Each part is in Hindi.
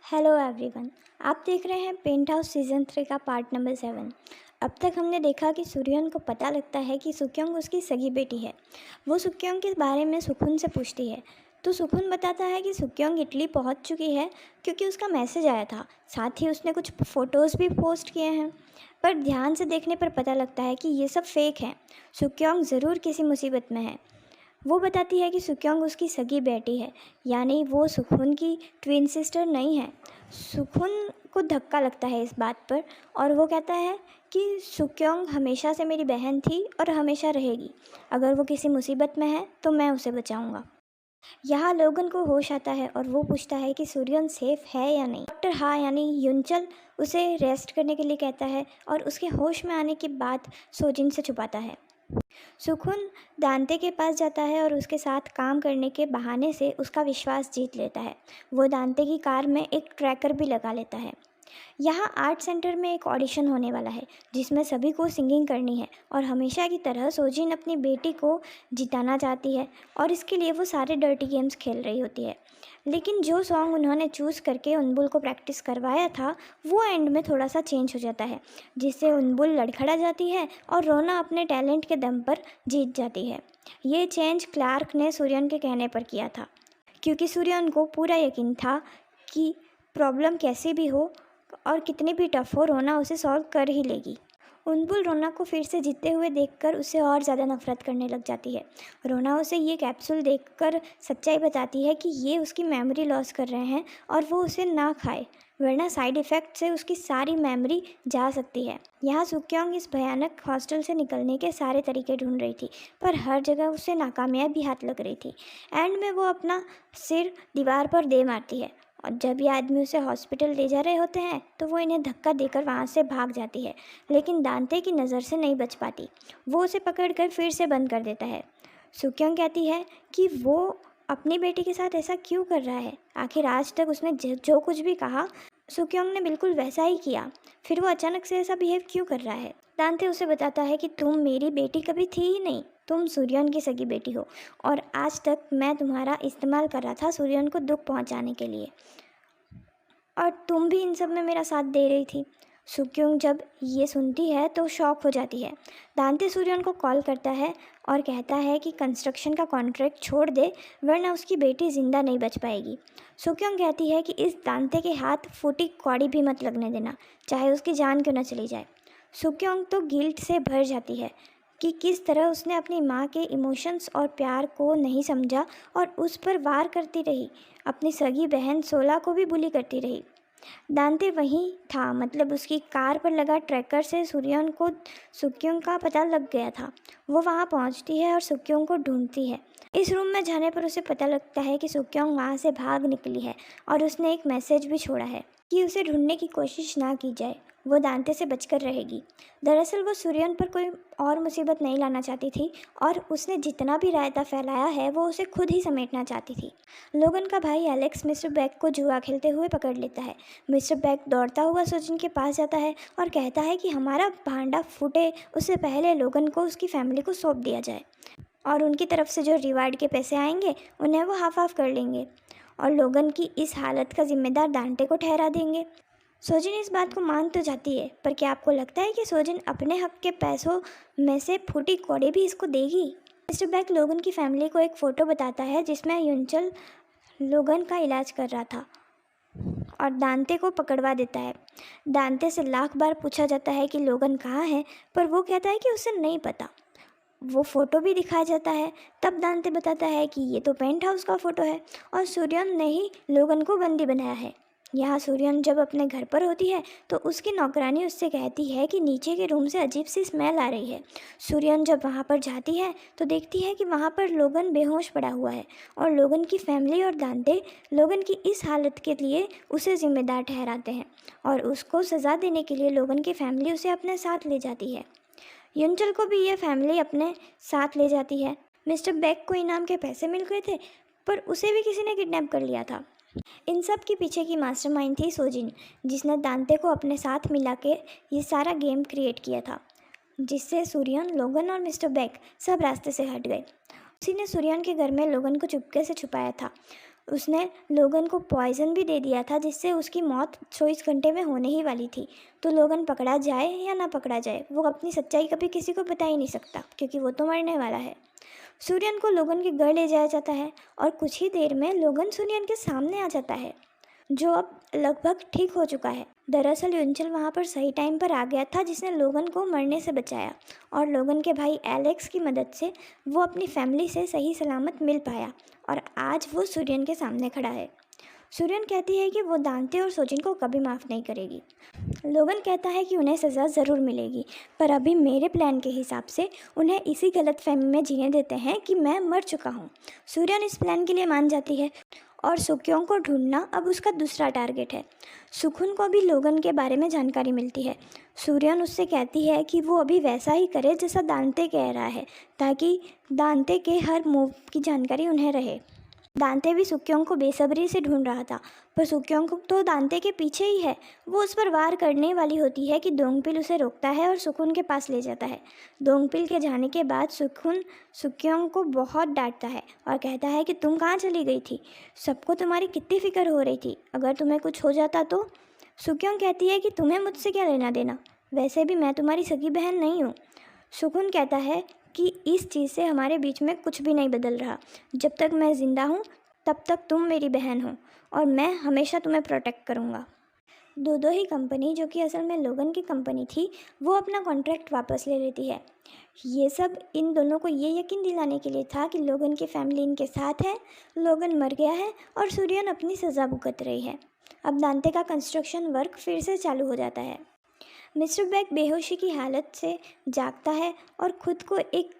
Hello everyone. आप देख रहे हैं पेंट हाउस सीज़न 3 का पार्ट नंबर 7। अब तक हमने देखा कि सूर्यन को पता लगता है कि सुक्योंग उसकी सगी बेटी है। वो सुक्योंग के बारे में सुखुन से पूछती है तो सुखुन बताता है कि सुक्योंग इटली पहुंच चुकी है क्योंकि उसका मैसेज आया था। साथ ही उसने कुछ फ़ोटोज़ भी पोस्ट किए हैं, पर ध्यान से देखने पर पता लगता है कि ये सब फेक है। सुक्योंग ज़रूर किसी मुसीबत में है। वो बताती है कि सुक्योंग उसकी सगी बेटी है, यानी वो सुखुन की ट्विन सिस्टर नहीं है। सुखुन को धक्का लगता है इस बात पर और वो कहता है कि सुक्योंग हमेशा से मेरी बहन थी और हमेशा रहेगी। अगर वो किसी मुसीबत में है तो मैं उसे बचाऊंगा। यहाँ लोगन को होश आता है और वो पूछता है कि सूर्यन सेफ है या नहीं। डॉक्टर हा यानी युंचल उसे रेस्ट करने के लिए कहता है और उसके होश में आने की बात सोजिन से छुपाता है। सुखुन दांते के पास जाता है और उसके साथ काम करने के बहाने से उसका विश्वास जीत लेता है। वो दांते की कार में एक ट्रैकर भी लगा लेता है। यहाँ आर्ट सेंटर में एक ऑडिशन होने वाला है जिसमें सभी को सिंगिंग करनी है और हमेशा की तरह सोजिन अपनी बेटी को जिताना चाहती है और इसके लिए वो सारे डर्टी गेम्स खेल रही होती है। लेकिन जो सॉन्ग उन्होंने चूज़ करके उनबुल को प्रैक्टिस करवाया था वो एंड में थोड़ा सा चेंज हो जाता है, जिससे उनबुल लड़खड़ा जाती है और रोना अपने टैलेंट के दम पर जीत जाती है। ये चेंज क्लार्क ने सूर्यन के कहने पर किया था क्योंकि सूर्यन को पूरा यकीन था कि प्रॉब्लम कैसी भी हो और कितनी भी टफ हो, रोना उसे सॉल्व कर ही लेगी। उनबुल रोना को फिर से जीतते हुए देखकर उससे और ज़्यादा नफरत करने लग जाती है। रोना उसे ये कैप्सूल देखकर सच्चाई बताती है कि ये उसकी मेमोरी लॉस कर रहे हैं और वो उसे ना खाए, वरना साइड इफ़ेक्ट से उसकी सारी मेमोरी जा सकती है। यहाँ सुक्योंग इस भयानक हॉस्टल से निकलने के सारे तरीके ढूंढ रही थी, पर हर जगह उसे नाकामयाबी हाथ लग रही थी। एंड में वो अपना सिर दीवार पर दे मारती है और जब ये आदमी उसे हॉस्पिटल ले जा रहे होते हैं तो वो इन्हें धक्का देकर वहाँ से भाग जाती है, लेकिन दांते की नज़र से नहीं बच पाती। वो उसे पकड़कर फिर से बंद कर देता है। सुक्योंग कहती है कि वो अपनी बेटी के साथ ऐसा क्यों कर रहा है। आखिर आज तक उसने जो कुछ भी कहा सुक्योंग ने बिल्कुल वैसा ही किया, फिर वो अचानक से ऐसा बिहेव क्यों कर रहा है। दांते उसे बताता है कि तुम मेरी बेटी कभी थी ही नहीं, तुम सूर्यन की सगी बेटी हो और आज तक मैं तुम्हारा इस्तेमाल कर रहा था सूर्यन को दुख पहुंचाने के लिए, और तुम भी इन सब में मेरा साथ दे रही थी। सुक्योंग जब ये सुनती है तो शॉक हो जाती है। दांते सूर्यन को कॉल करता है और कहता है कि कंस्ट्रक्शन का कॉन्ट्रैक्ट छोड़ दे, वरना उसकी बेटी ज़िंदा नहीं बच पाएगी। सुक्योंग कहती है कि इस दांते के हाथ फूटी कौड़ी भी मत लगने देना, चाहे उसकी जान क्यों न चली जाए। सुक्योंग तो गिल्ट से भर जाती है कि किस तरह उसने अपनी माँ के इमोशंस और प्यार को नहीं समझा और उस पर वार करती रही। अपनी सगी बहन सोला को भी बुली करती रही। दांते वहीं था, मतलब उसकी कार पर लगा ट्रैकर से सूर्यन को सुक्योंग का पता लग गया था। वो वहाँ पहुँचती है और सुक्योंग को ढूंढती है। इस रूम में जाने पर उसे पता लगता है कि सुक्योंग वहाँ से भाग निकली है और उसने एक मैसेज भी छोड़ा है कि उसे ढूंढने की कोशिश ना की जाए, वो दांते से बचकर रहेगी। दरअसल वो सूर्यन पर कोई और मुसीबत नहीं लाना चाहती थी और उसने जितना भी रायता फैलाया है वो उसे खुद ही समेटना चाहती थी। लोगन का भाई एलेक्स मिस्टर बैक को जुआ खेलते हुए पकड़ लेता है। मिस्टर बैक दौड़ता हुआ सोजिन के पास जाता है और कहता है कि हमारा भांडा फूटे उससे पहले लोगन को उसकी फैमिली को सौंप दिया जाए और उनकी तरफ से जो रिवार्ड के पैसे आएंगे उन्हें वो हाफ हाफ कर लेंगे और लोगन की इस हालत का जिम्मेदार दांते को ठहरा देंगे। सोजिन इस बात को मान तो जाती है, पर क्या आपको लगता है कि सोजिन अपने हक के पैसों में से फूटी कौड़ी भी इसको देगी। मिस्टर बैक लोगन की फैमिली को एक फ़ोटो बताता है जिसमें युंचल लोगन का इलाज कर रहा था और दांते को पकड़वा देता है। दांते से लाख बार पूछा जाता है कि लोगन कहाँ है, पर वो कहता है कि उसे नहीं पता। वो फ़ोटो भी दिखाया जाता है, तब दांते बताता है कि ये तो पेंट हाउस का फ़ोटो है और सूर्यन ने ही लोगन को बंदी बनाया है। यहाँ सूर्यन जब अपने घर पर होती है तो उसकी नौकरानी उससे कहती है कि नीचे के रूम से अजीब सी स्मेल आ रही है। सूर्यन जब वहाँ पर जाती है तो देखती है कि वहाँ पर लोगन बेहोश पड़ा हुआ है और लोगन की फैमिली और दांते लोगन की इस हालत के लिए उसे ज़िम्मेदार ठहराते हैं और उसको सज़ा देने के लिए लोगन की फैमिली उसे अपने साथ ले जाती है। युंचल को भी यह फैमिली अपने साथ ले जाती है। मिस्टर बैक को इनाम के पैसे मिल गए थे, पर उसे भी किसी ने किडनैप कर लिया था। इन सब के पीछे की मास्टरमाइंड थी सोजिन, जिसने दांते को अपने साथ मिला के ये सारा गेम क्रिएट किया था, जिससे सूर्यन, लोगन और मिस्टर बैक सब रास्ते से हट गए। उसी ने सूर्यन के घर में लोगन को चुपके से छुपाया था उसने लोगन को पॉइज़न भी दे दिया था जिससे उसकी मौत 24 घंटे में होने ही वाली थी। तो लोगन पकड़ा जाए या ना पकड़ा जाए, वो अपनी सच्चाई कभी किसी को बता ही नहीं सकता क्योंकि वो तो मरने वाला है। सूर्यन को लोगन के घर ले जाया जाता है और कुछ ही देर में लोगन सूर्यन के सामने आ जाता है, जो अब लगभग ठीक हो चुका है। दरअसल यूंचल वहाँ पर सही टाइम पर आ गया था, जिसने लोगन को मरने से बचाया और लोगन के भाई एलेक्स की मदद से वो अपनी फैमिली से सही सलामत मिल पाया और आज वो सूर्यन के सामने खड़ा है। सूर्यन कहती है कि वो दांते और सोजिन को कभी माफ़ नहीं करेगी। लोगन कहता है कि उन्हें सज़ा ज़रूर मिलेगी, पर अभी मेरे प्लान के हिसाब से उन्हें इसी गलतफहमी में जीने देते हैं कि मैं मर चुका हूँ। सूर्यन इस प्लान के लिए मान जाती है और सुक्योंग को ढूंढना अब उसका दूसरा टारगेट है। सुखुन को भी लोगन के बारे में जानकारी मिलती है। सूर्यन उससे कहती है कि वो अभी वैसा ही करे जैसा दांते कह रहा है, ताकि दांते के हर मूव की जानकारी उन्हें रहे। दांते भी सुक्योंग को बेसब्री से ढूंढ रहा था, पर सुक्योंग तो दांते के पीछे ही है। वो उस पर वार करने वाली होती है कि दोंगपिल उसे रोकता है और सुखुन के पास ले जाता है। दोंगपिल के जाने के बाद सुखुन सुक्योंग को बहुत डांटता है और कहता है कि तुम कहाँ चली गई थी, सबको तुम्हारी कितनी फिक्र हो रही थी, अगर तुम्हें कुछ हो जाता तो। सुक्योंग कहती है कि तुम्हें मुझसे क्या लेना देना, वैसे भी मैं तुम्हारी सगी बहन नहीं हूँ। सुखुन कहता है कि इस चीज़ से हमारे बीच में कुछ भी नहीं बदल रहा, जब तक मैं ज़िंदा हूँ तब तक तुम मेरी बहन हो और मैं हमेशा तुम्हें प्रोटेक्ट करूँगा। दो ही कंपनी, जो कि असल में लोगन की कंपनी थी, वो अपना कॉन्ट्रैक्ट वापस ले लेती है। ये सब इन दोनों को ये यकीन दिलाने के लिए था कि लोगन की फैमिली इनके साथ है, लोगन मर गया है और सूर्यन अपनी सज़ा भुगत रही है। अब दांते का कंस्ट्रक्शन वर्क फिर से चालू हो जाता है। मिस्टर बैक बेहोशी की हालत से जागता है और खुद को एक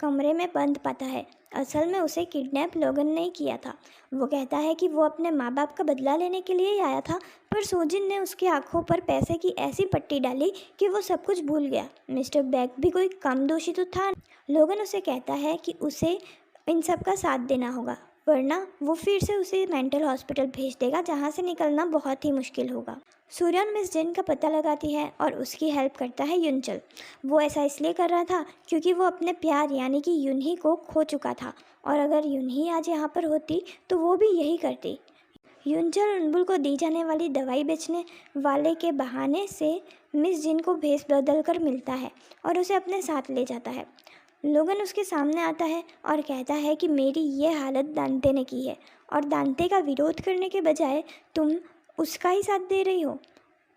कमरे में बंद पाता है। असल में उसे किडनैप लोगन ने किया था। वो कहता है कि वो अपने माँ बाप का बदला लेने के लिए ही आया था, पर सोजिन ने उसकी आंखों पर पैसे की ऐसी पट्टी डाली कि वो सब कुछ भूल गया। मिस्टर बैक भी कोई कम दोषी तो था। लोगन उसे कहता है कि उसे इन सब का साथ देना होगा, वरना वो फिर से उसे मेंटल हॉस्पिटल भेज देगा, जहाँ से निकलना बहुत ही मुश्किल होगा। सूर्यन मिस जिन का पता लगाती है और उसकी हेल्प करता है यूनचल। वो ऐसा इसलिए कर रहा था क्योंकि वो अपने प्यार यानी कि यूनही को खो चुका था, और अगर यूनही आज यहाँ पर होती तो वो भी यही करती। यूनचल उनबुल को दी जाने वाली दवाई बेचने वाले के बहाने से मिस जिन को भेस बदल कर मिलता है और उसे अपने साथ ले जाता है। लोगन उसके सामने आता है और कहता है कि मेरी ये हालत दांते ने की है और दांते का विरोध करने के बजाय तुम उसका ही साथ दे रही हो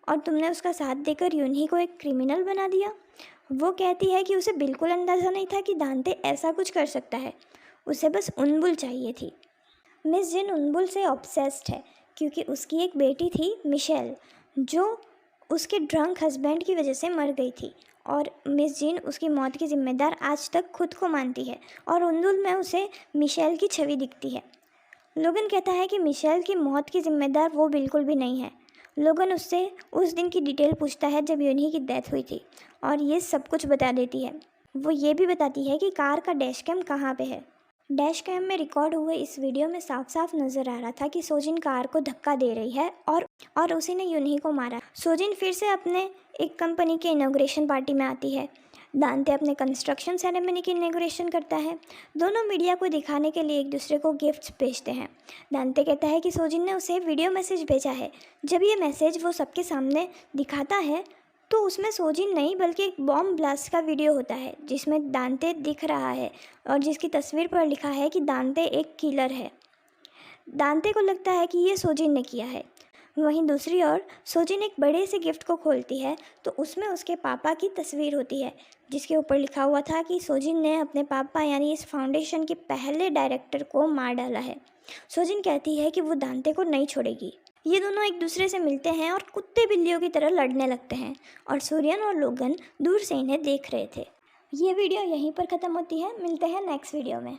और तुमने उसका साथ देकर यूनही को एक क्रिमिनल बना दिया। वो कहती है कि उसे बिल्कुल अंदाज़ा नहीं था कि दांते ऐसा कुछ कर सकता है, उसे बस उनबुल चाहिए थी। मिस जिन उनबुल से ऑब्सेस्ड है क्योंकि उसकी एक बेटी थी मिशेल, जो उसके ड्रंक हस्बैंड की वजह से मर गई थी, और मिस जिन उसकी मौत की जिम्मेदार आज तक खुद को मानती है और उनबुल में उसे मिशेल की छवि दिखती है। लोगन कहता है कि मिशेल की मौत की जिम्मेदार वो बिल्कुल भी नहीं है। लोगन उससे उस दिन की डिटेल पूछता है जब यूनी की डेथ हुई थी और ये सब कुछ बता देती है। वो ये भी बताती है कि कार का डैश कैम कहाँ पे है। डैश कैम में रिकॉर्ड हुए इस वीडियो में साफ साफ नज़र आ रहा था कि सोजिन कार को धक्का दे रही है और उसी ने यूनी को मारा। सोजिन फिर से अपने एक कंपनी के इनॉग्रेशन पार्टी में आती है। दांते अपने कंस्ट्रक्शन सेरेमनी की इनॉग्रेशन करता है। दोनों मीडिया को दिखाने के लिए एक दूसरे को गिफ्ट्स भेजते हैं। दांते कहता है कि सोजिन ने उसे वीडियो मैसेज भेजा है। जब ये मैसेज वो सबके सामने दिखाता है तो उसमें सोजिन नहीं बल्कि एक बॉम्ब ब्लास्ट का वीडियो होता है, जिसमें दांते दिख रहा है और जिसकी तस्वीर पर लिखा है कि दांते एक किलर है। दांते को लगता है कि ये सोजिन ने किया है। वहीं दूसरी ओर सोजिन एक बड़े से गिफ्ट को खोलती है तो उसमें उसके पापा की तस्वीर होती है, जिसके ऊपर लिखा हुआ था कि सोजिन ने अपने पापा यानी इस फाउंडेशन के पहले डायरेक्टर को मार डाला है। सोजिन कहती है कि वो दांते को नहीं छोड़ेगी। ये दोनों एक दूसरे से मिलते हैं और कुत्ते बिल्लियों की तरह लड़ने लगते हैं और सूर्यन और लोगन दूर से इन्हें देख रहे थे। ये वीडियो यहीं पर ख़त्म होती है। मिलते हैं नेक्स्ट वीडियो में।